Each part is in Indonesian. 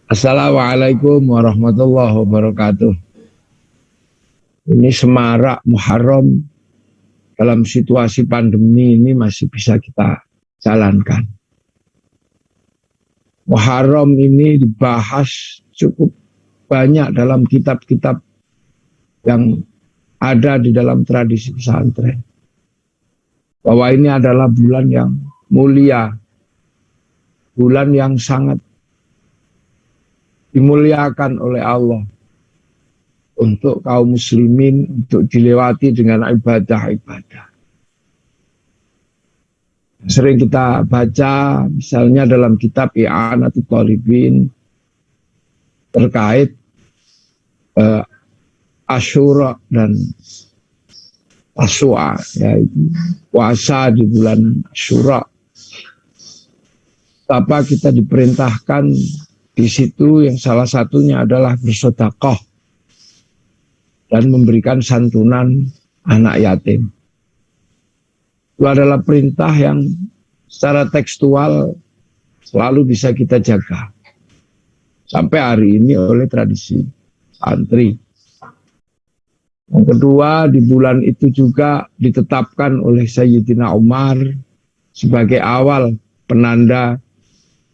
Assalamualaikum warahmatullahi wabarakatuh. Ini semarak Muharram dalam situasi pandemi ini masih bisa kita jalankan. Muharram ini dibahas cukup banyak dalam kitab-kitab yang ada di dalam tradisi pesantren. Bahwa ini adalah bulan yang mulia, bulan yang sangat dimuliakan oleh Allah untuk kaum muslimin, untuk dilewati dengan ibadah-ibadah. Sering kita baca misalnya dalam kitab I'anatul Talibin terkait Asyura dan Tasu'a, yaitu puasa di bulan Asyura. Apa kita diperintahkan di situ yang salah satunya adalah bersedekah dan memberikan santunan anak yatim. Itu adalah perintah yang secara tekstual selalu bisa kita jaga. Sampai hari ini oleh tradisi santri. Yang kedua, di bulan itu juga ditetapkan oleh Sayyidina Umar sebagai awal penanda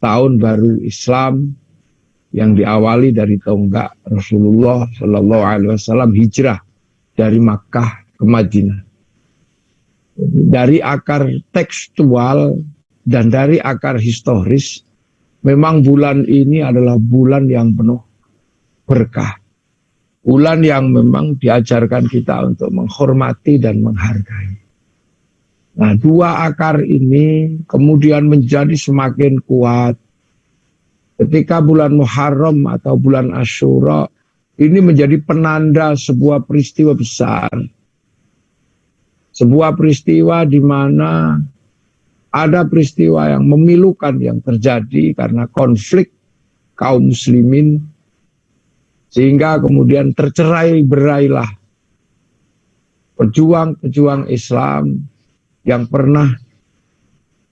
tahun baru Islam yang diawali dari tonggak Rasulullah Shallallahu Alaihi Wasallam hijrah dari Makkah ke Madinah. Dari akar tekstual dan dari akar historis, memang bulan ini adalah bulan yang penuh berkah. Bulan yang memang diajarkan kita untuk menghormati dan menghargai. Nah, dua akar ini kemudian menjadi semakin kuat ketika bulan Muharram atau bulan Asyura ini menjadi penanda sebuah peristiwa besar. Sebuah peristiwa di mana ada peristiwa yang memilukan yang terjadi karena konflik kaum muslimin, sehingga kemudian tercerai-berailah pejuang-pejuang Islam yang pernah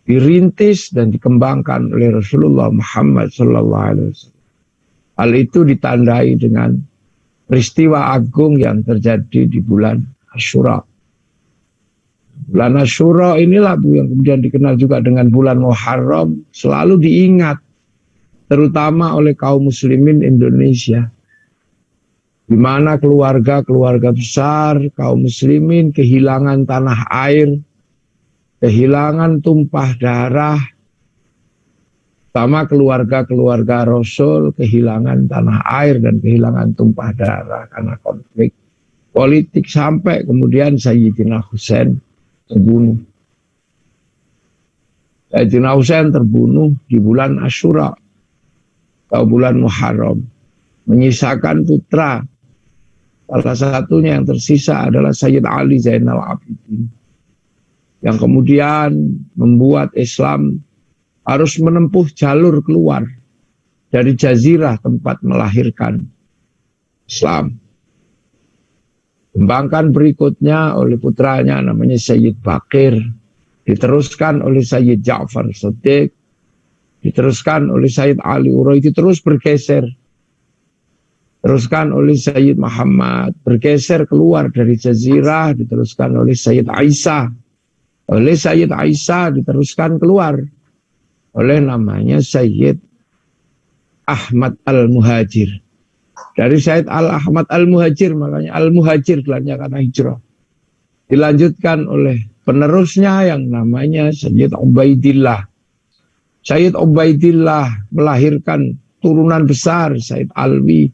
dirintis dan dikembangkan oleh Rasulullah Muhammad SAW. Hal itu ditandai dengan peristiwa agung yang terjadi di bulan Asyura. Bulan Asyura inilah yang kemudian dikenal juga dengan bulan Muharram, selalu diingat terutama oleh kaum muslimin Indonesia, di mana keluarga-keluarga besar kaum muslimin kehilangan tanah air, kehilangan tumpah darah, sama keluarga-keluarga Rasul kehilangan tanah air dan kehilangan tumpah darah karena konflik politik, sampai kemudian Sayyidina Husain terbunuh. Sayyidina Husain terbunuh di bulan Asyura atau bulan Muharram, menyisakan putra. Salah satunya yang tersisa adalah Sayyid Ali Zainal Abidin, yang kemudian membuat Islam harus menempuh jalur keluar dari jazirah tempat melahirkan Islam. Kembangkan berikutnya oleh putranya namanya Sayyid Bakir, diteruskan oleh Sayyid Ja'far Shadiq, diteruskan oleh Sayyid Ali Uraidi, terus bergeser. Teruskan oleh Sayyid Muhammad, bergeser keluar dari jazirah, diteruskan oleh Sayyid Aisyah. Oleh Sayyid Aisyah diteruskan keluar oleh namanya Sayyid Ahmad Al-Muhajir. Dari Sayyid Ahmad Al-Muhajir, makanya Al-Muhajir gelarnya karena hijrah. Dilanjutkan oleh penerusnya yang namanya Sayyid Ubaidillah. Sayyid Ubaidillah melahirkan turunan besar Sayyid Alwi.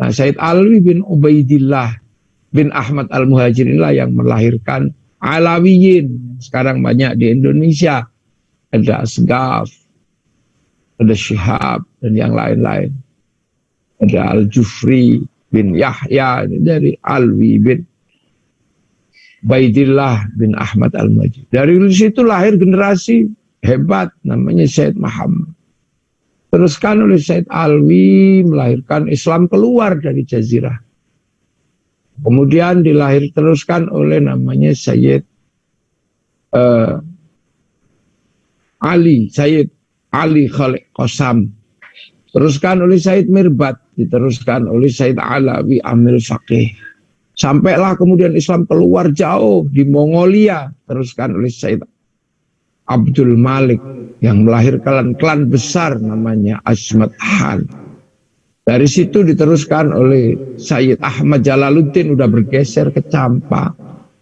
Nah, Sayyid Alwi bin Ubaidillah bin Ahmad Al-Muhajir inilah yang melahirkan Alawiyin. Sekarang banyak di Indonesia. Ada Asgaf, ada Syihab, dan yang lain-lain. Ada Al-Jufri bin Yahya, dari Alwi bin Baidillah bin Ahmad Al-Majid. Dari situ lahir generasi hebat namanya Sayyid Muhammad. Teruskan oleh Sayyid Alwi melahirkan Islam keluar dari jazirah. Kemudian teruskan oleh namanya Sayyid Sayyid Ali Khalid Qasam. teruskan oleh Said Mirbat, diteruskan oleh Said Alawi Amil Faqih. Sampailah kemudian Islam keluar jauh di Mongolia, teruskan oleh Said Abdul Malik yang melahirkan klan besar namanya Azmat Han. Dari situ diteruskan oleh Sayyid Ahmad Jalaluddin, udah bergeser ke Campa.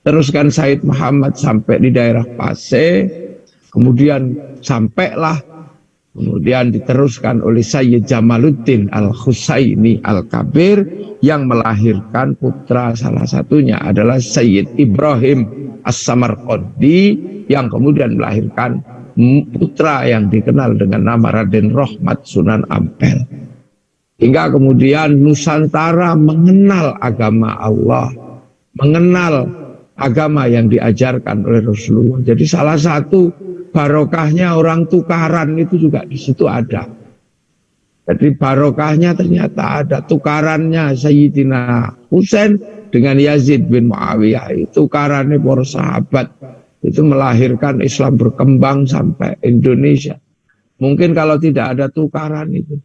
Teruskan Said Muhammad sampai di daerah Pase. Kemudian sampailah, kemudian diteruskan oleh Sayyid Jamaluddin Al-Husaini Al-Kabir yang melahirkan putra, salah satunya adalah Sayyid Ibrahim As-Samarqandi yang kemudian melahirkan putra yang dikenal dengan nama Raden Rohmat Sunan Ampel. Hingga kemudian Nusantara mengenal agama Allah, mengenal agama yang diajarkan oleh Rasulullah. Jadi salah satu barokahnya orang tukaran itu juga di situ ada. Jadi barokahnya ternyata ada, tukarannya Sayyidina Husain dengan Yazid bin Muawiyah, itu tukarannya para sahabat, itu melahirkan Islam berkembang sampai Indonesia. Mungkin kalau tidak ada tukaran itu.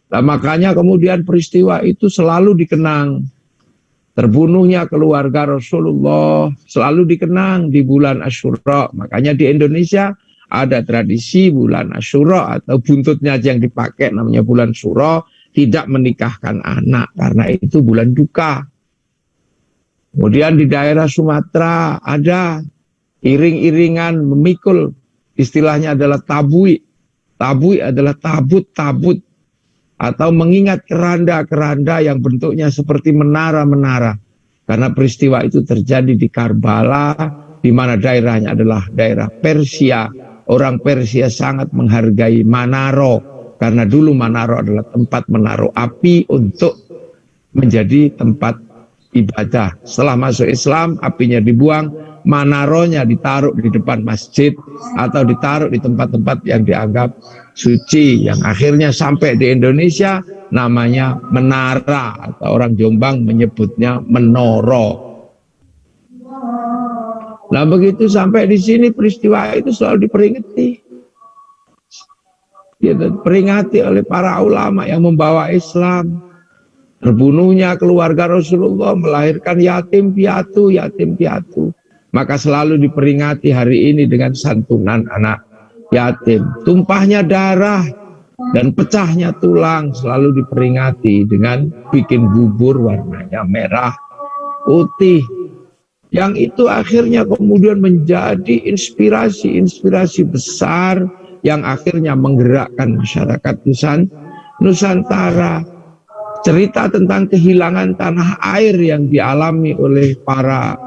Nah, makanya kemudian peristiwa itu selalu dikenang. Terbunuhnya keluarga Rasulullah selalu dikenang di bulan Asyura. Makanya di Indonesia ada tradisi bulan Asyura atau buntutnya yang dipakai namanya bulan Syuro, tidak menikahkan anak karena itu bulan duka. Kemudian di daerah Sumatera ada iring-iringan memikul, istilahnya adalah tabui. Tabui adalah tabut-tabut atau mengingat keranda-keranda yang bentuknya seperti menara-menara. Karena peristiwa itu terjadi di Karbala, di mana daerahnya adalah daerah Persia. Orang Persia sangat menghargai Manaro, karena dulu Manaro adalah tempat menaruh api untuk menjadi tempat ibadah. Setelah masuk Islam, apinya dibuang, Manaronya ditaruh di depan masjid atau ditaruh di tempat-tempat yang dianggap suci, yang akhirnya sampai di Indonesia namanya menara, atau orang Jombang menyebutnya menoro. Nah begitu sampai di sini peristiwa itu selalu diperingati. Diperingati oleh para ulama yang membawa Islam. Terbunuhnya keluarga Rasulullah melahirkan yatim piatu, yatim piatu. Maka selalu diperingati hari ini dengan santunan anak yatim. Tumpahnya darah dan pecahnya tulang selalu diperingati dengan bikin bubur warnanya merah putih. Yang itu akhirnya kemudian menjadi inspirasi besar yang akhirnya menggerakkan masyarakat Nusantara. Cerita tentang kehilangan tanah air yang dialami oleh para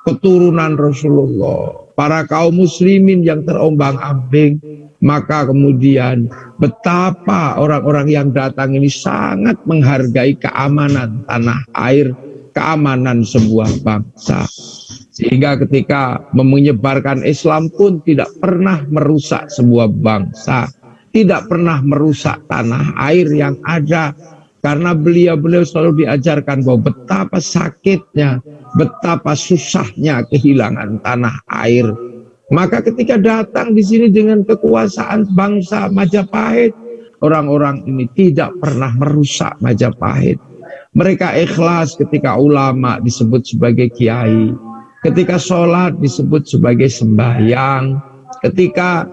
keturunan Rasulullah, para kaum muslimin yang terombang-ambing, maka kemudian betapa orang-orang yang datang ini sangat menghargai keamanan tanah air, keamanan sebuah bangsa. Sehingga ketika menyebarkan Islam pun tidak pernah merusak sebuah bangsa, tidak pernah merusak tanah air yang ada. Karena beliau selalu diajarkan bahwa betapa sakitnya, betapa susahnya kehilangan tanah air. Maka ketika datang di sini dengan kekuasaan bangsa Majapahit, orang-orang ini tidak pernah merusak Majapahit. Mereka ikhlas ketika ulama disebut sebagai kiai, ketika sholat disebut sebagai sembahyang, ketika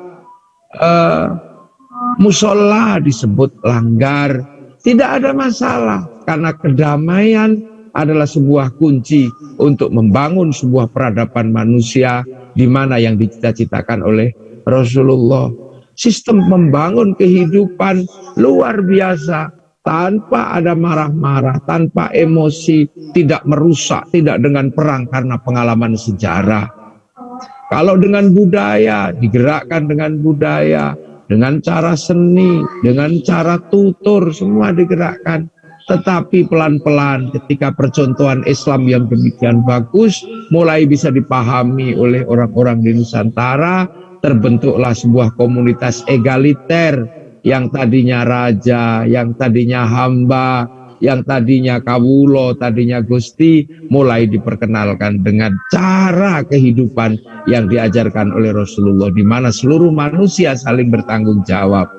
musola disebut langgar. Tidak ada masalah, karena kedamaian adalah sebuah kunci untuk membangun sebuah peradaban manusia di mana yang dicita-citakan oleh Rasulullah. Sistem membangun kehidupan luar biasa, tanpa ada marah-marah, tanpa emosi, tidak merusak, tidak dengan perang karena pengalaman sejarah. Kalau dengan budaya, digerakkan dengan budaya, dengan cara seni, dengan cara tutur, semua digerakkan. Tetapi pelan-pelan ketika percontohan Islam yang demikian bagus mulai bisa dipahami oleh orang-orang di Nusantara, terbentuklah sebuah komunitas egaliter yang tadinya raja, yang tadinya hamba, yang tadinya kawulo, tadinya gusti, mulai diperkenalkan dengan cara kehidupan yang diajarkan oleh Rasulullah, di mana seluruh manusia saling bertanggung jawab.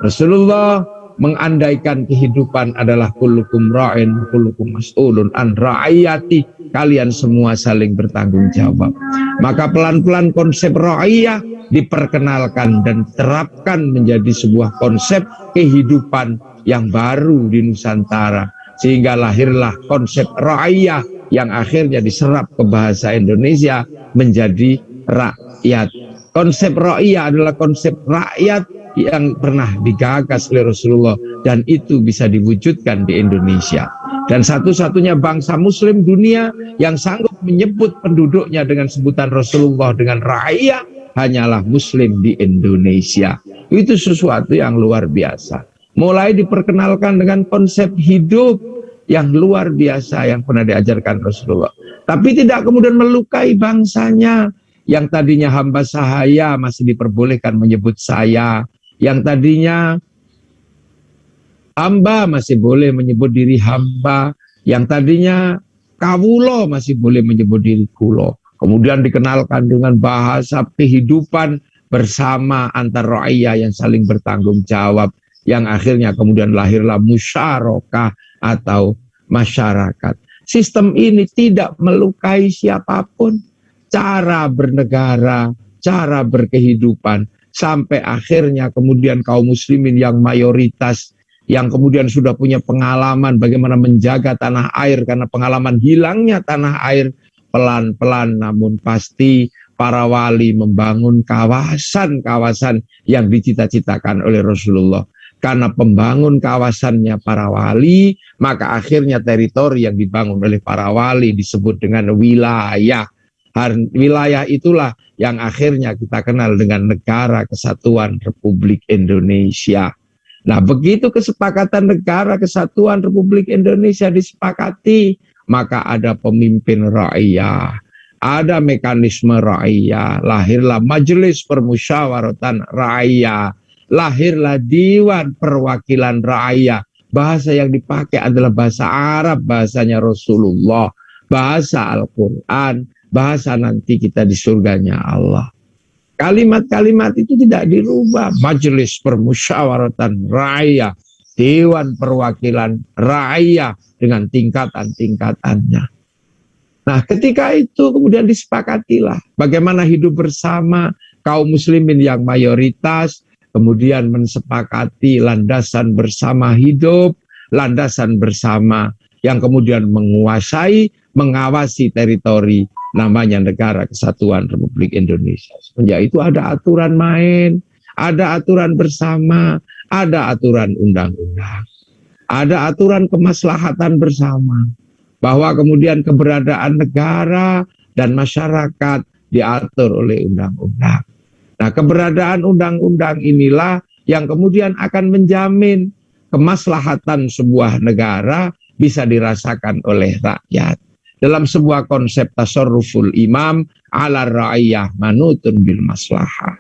Rasulullah mengandaikan kehidupan adalah kullukum ra'in, kullukum mas'ulun an ra'iyati, kalian semua saling bertanggung jawab. Maka pelan-pelan konsep ra'iyah diperkenalkan dan terapkan menjadi sebuah konsep kehidupan yang baru di Nusantara. Sehingga lahirlah konsep ra'iyah yang akhirnya diserap ke bahasa Indonesia menjadi rakyat. Konsep ra'iyah adalah konsep rakyat yang pernah digagas oleh Rasulullah dan itu bisa diwujudkan di Indonesia. Dan satu-satunya bangsa muslim dunia yang sanggup menyebut penduduknya dengan sebutan Rasulullah dengan rakyat hanyalah muslim di Indonesia. Itu sesuatu yang luar biasa. Mulai diperkenalkan dengan konsep hidup yang luar biasa yang pernah diajarkan Rasulullah. Tapi tidak kemudian melukai bangsanya. Yang tadinya hamba sahaya masih diperbolehkan menyebut saya. Yang tadinya hamba masih boleh menyebut diri hamba. Yang tadinya kawulo masih boleh menyebut diri kulo. Kemudian dikenalkan dengan bahasa kehidupan bersama antar ra'iyah yang saling bertanggung jawab. Yang akhirnya kemudian lahirlah musyarakah atau masyarakat. Sistem ini tidak melukai siapapun. Cara bernegara, cara berkehidupan, sampai akhirnya kemudian kaum muslimin yang mayoritas, yang kemudian sudah punya pengalaman bagaimana menjaga tanah air, karena pengalaman hilangnya tanah air, pelan-pelan namun pasti para wali membangun kawasan-kawasan yang dicita-citakan oleh Rasulullah. Karena pembangun kawasannya para wali, maka akhirnya teritori yang dibangun oleh para wali disebut dengan wilayah. Wilayah itulah yang akhirnya kita kenal dengan Negara Kesatuan Republik Indonesia. Nah, begitu kesepakatan Negara Kesatuan Republik Indonesia disepakati, maka ada pemimpin rakyat, ada mekanisme rakyat, lahirlah Majelis Permusyawaratan Rakyat, lahirlah Dewan Perwakilan Rakyat. Bahasa yang dipakai adalah bahasa Arab, bahasanya Rasulullah, bahasa Al-Quran, bahasa nanti kita di surganya Allah. Kalimat-kalimat itu tidak dirubah. Majelis Permusyawaratan Rakyat, Dewan Perwakilan Rakyat dengan tingkatan-tingkatannya. Nah, ketika itu kemudian disepakatilah bagaimana hidup bersama kaum muslimin yang mayoritas, kemudian mensepakati landasan bersama hidup, landasan bersama yang kemudian menguasai, mengawasi teritori namanya Negara Kesatuan Republik Indonesia. Semenjak itu ada aturan main, ada aturan bersama, ada aturan undang-undang, ada aturan kemaslahatan bersama, bahwa kemudian keberadaan negara dan masyarakat diatur oleh undang-undang. Nah, keberadaan undang-undang inilah yang kemudian akan menjamin kemaslahatan sebuah negara bisa dirasakan oleh rakyat. Dalam sebuah konsep tasarruful imam ala ra'iyah manutun bil maslahah.